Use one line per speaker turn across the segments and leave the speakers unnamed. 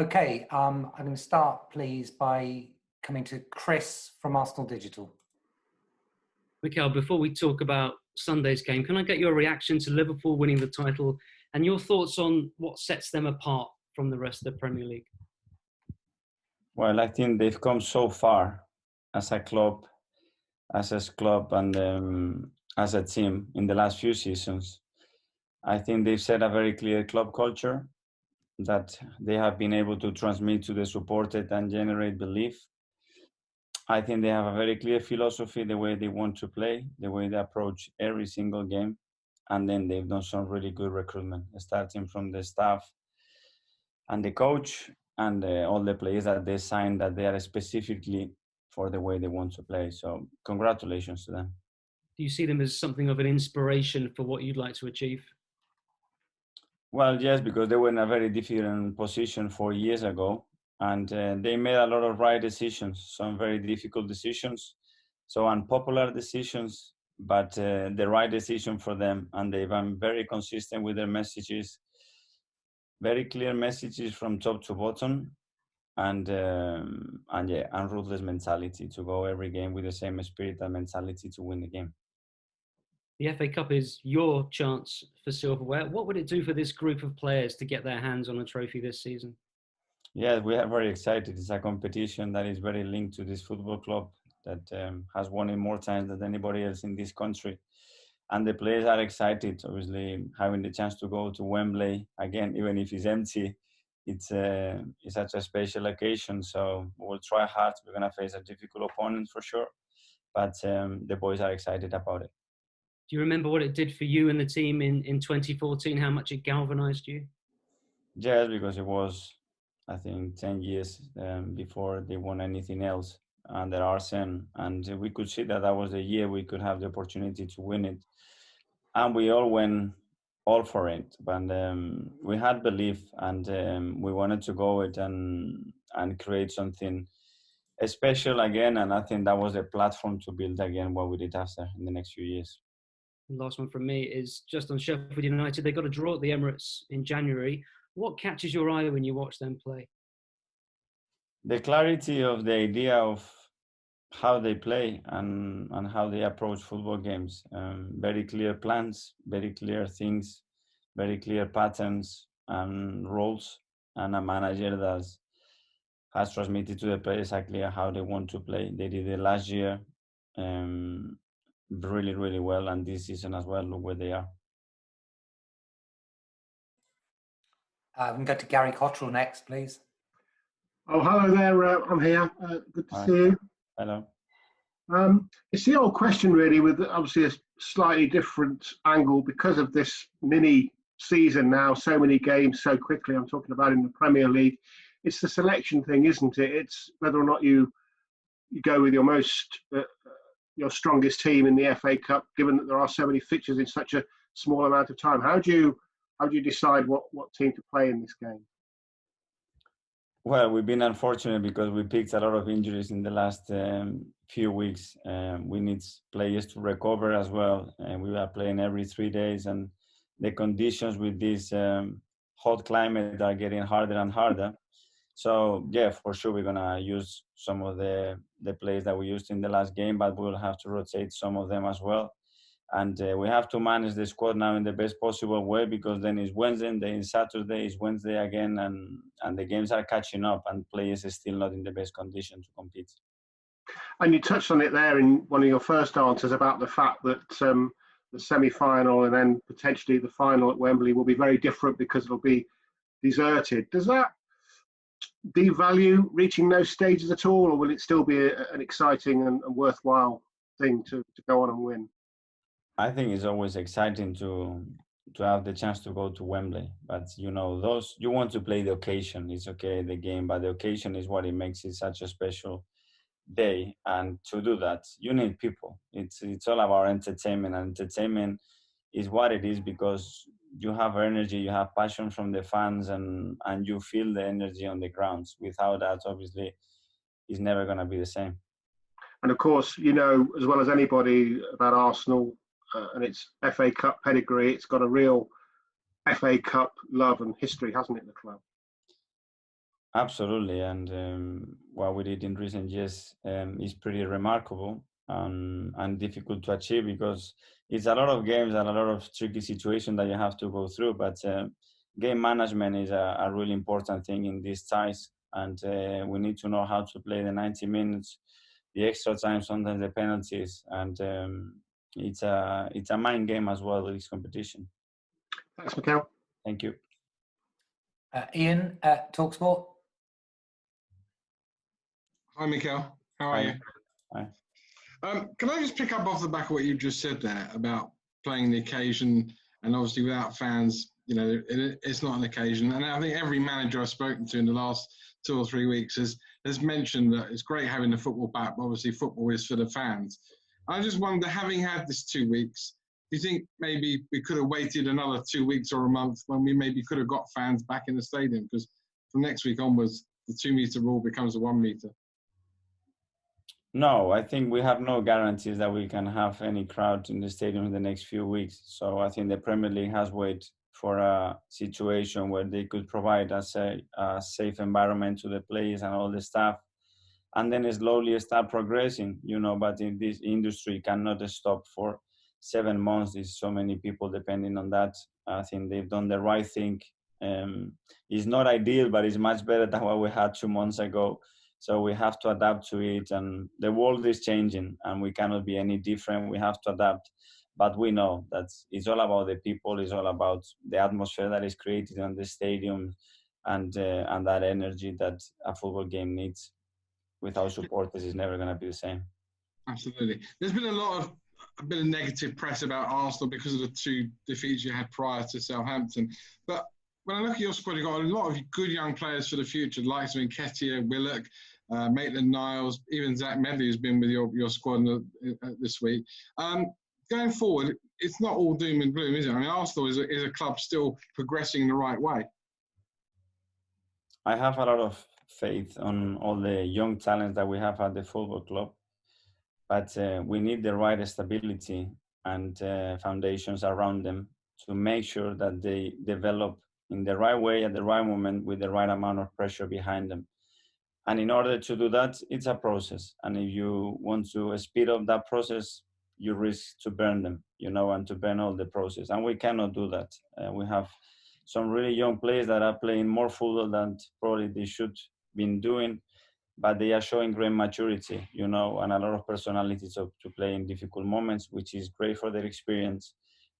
Okay, I'm going to start, please, by coming to Chris from Arsenal Digital.
Mikel, before we talk about Sunday's game, can I get your reaction to Liverpool winning the title and your thoughts on what sets them apart from the rest of the Premier League?
Well, I think they've come so far as a club, and as a team in the last few seasons. I think they've set a very clear club culture that they have been able to transmit to the supporters and generate belief. I think they have a very clear philosophy, the way they want to play, the way they approach every single game. And then they've done some really good recruitment, starting from the staff and the coach and all the players that they signed, that they are specifically for the way they want to play. So congratulations to them.
Do you see them as something of an inspiration for what you'd like to achieve?
Well, yes, because they were in a very different position 4 years ago, and they made a lot of right decisions, some very difficult decisions, so unpopular decisions, but the right decision for them. And they've been very consistent with their messages, very clear messages from top to bottom, and ruthless mentality to go every game with the same spirit and mentality to win the game.
The FA Cup is your chance for silverware. What would it do for this group of players to get their hands on a trophy this season?
Yeah, we are very excited. It's a competition that is very linked to this football club that has won it more times than anybody else in this country. And the players are excited, obviously, having the chance to go to Wembley again, even if it's empty. It's such a special occasion, so we'll try hard. We're going to face a difficult opponent for sure, but the boys are excited about it.
Do you remember what it did for you and the team in 2014, how much it galvanized you?
Yes, because it was, I think, 10 years before they won anything else under Arsene. And we could see that that was the year we could have the opportunity to win it. And we all went all for it. But we had belief, and we wanted to go it and create something special again. And I think that was the platform to build again what we did after in the next few years.
Last one from me is just on Sheffield United. They got a draw at the Emirates in January. What catches your eye when you watch them play?
The clarity of the idea of how they play and how they approach football games. Very clear plans, very clear things, very clear patterns and roles, and a manager that has transmitted to the players exactly how they want to play. They did it last year. Really, really well, and this season as well. Look where they are.
We can go to Gary Cottrell next, please.
Oh, hello there. I'm here. Good to see you.
Hello.
It's the old question, really, with obviously a slightly different angle because of this mini season now. So many games so quickly. I'm talking about in the Premier League. It's the selection thing, isn't it? It's whether or not you go with your strongest team in the FA Cup, given that there are so many fixtures in such a small amount of time. How do you decide what team to play in this game?
Well, we've been unfortunate because we picked a lot of injuries in the last few weeks. We need players to recover as well, and we are playing every 3 days, and the conditions with this hot climate are getting harder and harder. So yeah, for sure we're gonna use some of the players that we used in the last game, but we'll have to rotate some of them as well. And we have to manage the squad now in the best possible way, because then it's Wednesday, then it's Saturday, it's Wednesday again, and the games are catching up, and players are still not in the best condition to compete.
And you touched on it there in one of your first answers about the fact that the semi-final and then potentially the final at Wembley will be very different because it'll be deserted. Does that devalue reaching those stages at all, or will it still be an exciting and worthwhile thing to go on and win?
I think it's always exciting to have the chance to go to Wembley, but you want to play the occasion. It's okay, the game, but the occasion is what it makes it such a special day. And to do that, you need people. It's all about entertainment, and entertainment is what it is because you have energy, you have passion from the fans, and you feel the energy on the grounds. Without that, obviously, it's never going to be the same.
And of course, you know as well as anybody about Arsenal and its FA Cup pedigree. It's got a real FA Cup love and history, hasn't it, the club?
Absolutely, and what we did in recent years is pretty remarkable and difficult to achieve because it's a lot of games and a lot of tricky situations that you have to go through. But game management is a really important thing in these ties, and we need to know how to play the 90 minutes, the extra time, sometimes the penalties, and it's a mind game as well. This competition.
Thanks, Mikel.
Thank you.
Ian at Talksport.
Hi, Mikel. How are you?
Hi.
Can I just pick up off the back of what you just said there about playing the occasion, and obviously without fans, it's not an occasion. And I think every manager I've spoken to in the last 2 or 3 weeks has mentioned that it's great having the football back, but obviously football is for the fans. I just wonder, having had this 2 weeks, do you think maybe we could have waited another 2 weeks or a month when we maybe could have got fans back in the stadium? Because from next week onwards, the 2 metre rule becomes a 1 metre.
No, I think we have no guarantees that we can have any crowd in the stadium in the next few weeks. So I think the Premier League has waited for a situation where they could provide a safe environment to the players and all the staff, and then slowly start progressing, but in this industry cannot stop for 7 months. There's so many people depending on that. I think they've done the right thing. It's not ideal, but it's much better than what we had 2 months ago. So we have to adapt to it, and the world is changing, and we cannot be any different. We have to adapt, but we know that it's all about the people. It's all about the atmosphere that is created in the stadium, and that energy that a football game needs. Without supporters, it's never going to be the same.
Absolutely. There's been a bit of negative press about Arsenal because of the 2 defeats you had prior to Southampton. But when I look at your squad, you've got a lot of good young players for the future, like Nketiah, Willock, Maitland-Niles, even Zach Medley, who's been with your squad this week. Going forward, it's not all doom and gloom, is it? I mean, Arsenal is a club still progressing in the right way.
I have a lot of faith on all the young talents that we have at the football club, but we need the right stability and foundations around them to make sure that they develop in the right way at the right moment with the right amount of pressure behind them. And in order to do that, it's a process. And if you want to speed up that process, you risk to burn them, and to burn all the process. And we cannot do that. We have some really young players that are playing more football than probably they should been doing, but they are showing great maturity, and a lot of personality to play in difficult moments, which is great for their experience.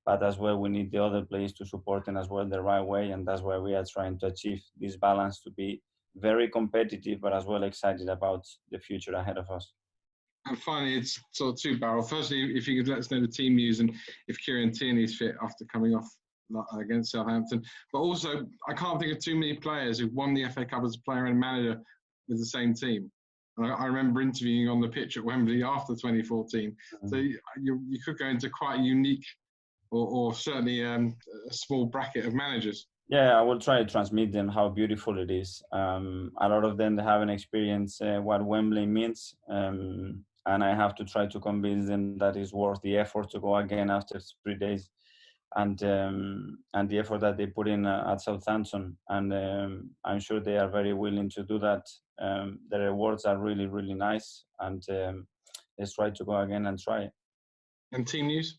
But as well, we need the other players to support them as well the right way. And that's why we are trying to achieve this balance to be very competitive, but as well excited about the future ahead of us.
And finally, it's sort of 2 barrel. Firstly, if you could let us know the team news and if Kieran Tierney's fit after coming off against Southampton. But also, I can't think of too many players who've won the FA Cup as a player and manager with the same team. And I remember interviewing on the pitch at Wembley after 2014. Mm-hmm. So you could go into quite a unique or certainly a small bracket of managers.
Yeah, I will try to transmit them how beautiful it is. A lot of them, they haven't experienced what Wembley means. And I have to try to convince them that it's worth the effort to go again after 3 days. And the effort that they put in at Southampton. And I'm sure they are very willing to do that. The rewards are really, really nice. And let's try to go again and try it.
And team news?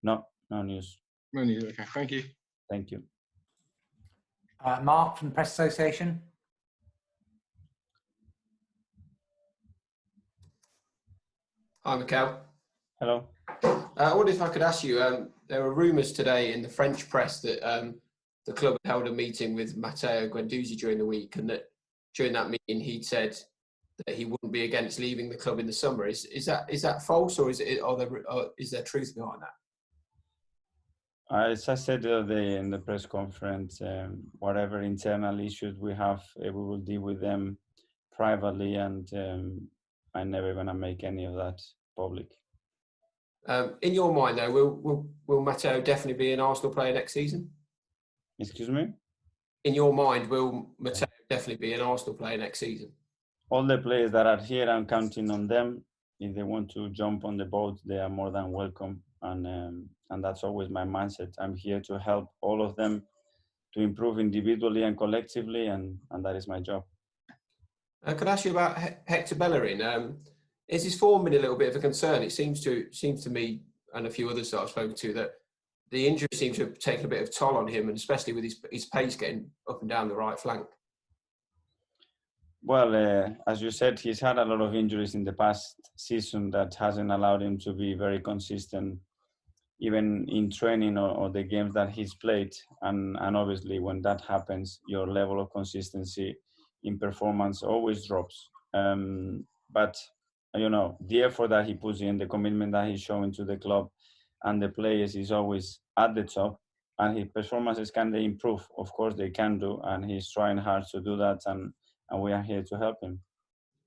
No news.
No news, okay. Thank you.
Thank you.
Mark from the Press Association.
Hi, Mikel.
Hello.
I wonder if I could ask you, there were rumours today in the French press that the club held a meeting with Matteo Guendouzi during the week, and that during that meeting he'd said that he wouldn't be against leaving the club in the summer. Is that false, or is there truth behind that?
As I said the other day in the press conference, whatever internal issues we have, we will deal with them privately, and I'm never going to make any of that public.
In your mind, though, will Matteo definitely be an Arsenal player next season?
Excuse me?
In your mind, will Matteo definitely be an Arsenal player next season?
All the players that are here, I'm counting on them. If they want to jump on the boat, they are more than welcome. And that's always my mindset. I'm here to help all of them improve individually and collectively, and that is my job.
Can I ask you about Hector Bellerin? Is his form been a little bit of a concern? It seems to me and a few others that I've spoken to that the injury seems to have taken a bit of toll on him, and especially with his pace getting up and down the right flank.
Well, as you said, he's had a lot of injuries in the past season that hasn't allowed him to be very consistent, even in training or the games that he's played. And obviously, when that happens, your level of consistency in performance always drops. But, you know, the effort that he puts in, the commitment that he's showing to the club and the players is always at the top. And his performances, can they improve? Of course they can do. And he's trying hard to do that. And we are here to help him.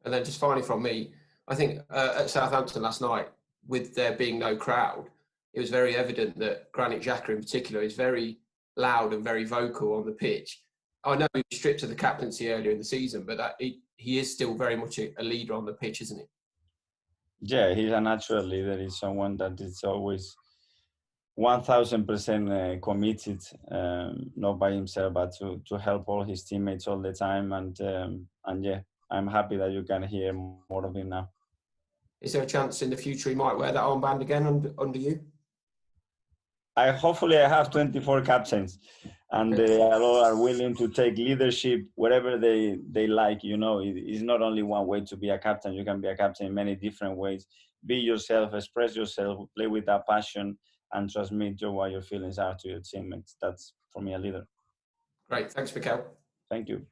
And then just finally from me, I think at Southampton last night, with there being no crowd, it was very evident that Granit Xhaka in particular is very loud and very vocal on the pitch. I know he was stripped of the captaincy earlier in the season, but he is still very much a leader on the pitch, isn't he?
Yeah, he's a natural leader. He's someone that is always 1000% committed, not by himself, but to help all his teammates all the time. And yeah, I'm happy that you can hear more of him now.
Is there a chance in the future he might wear that armband again under you?
Hopefully I have 24 captains, and they all are willing to take leadership wherever they like. You know, it's not only one way to be a captain. You can be a captain in many different ways. Be yourself, express yourself, play with that passion, and transmit what your feelings are to your teammates. That's, for me, a leader.
Great. Thanks, Mikel.
Thank you.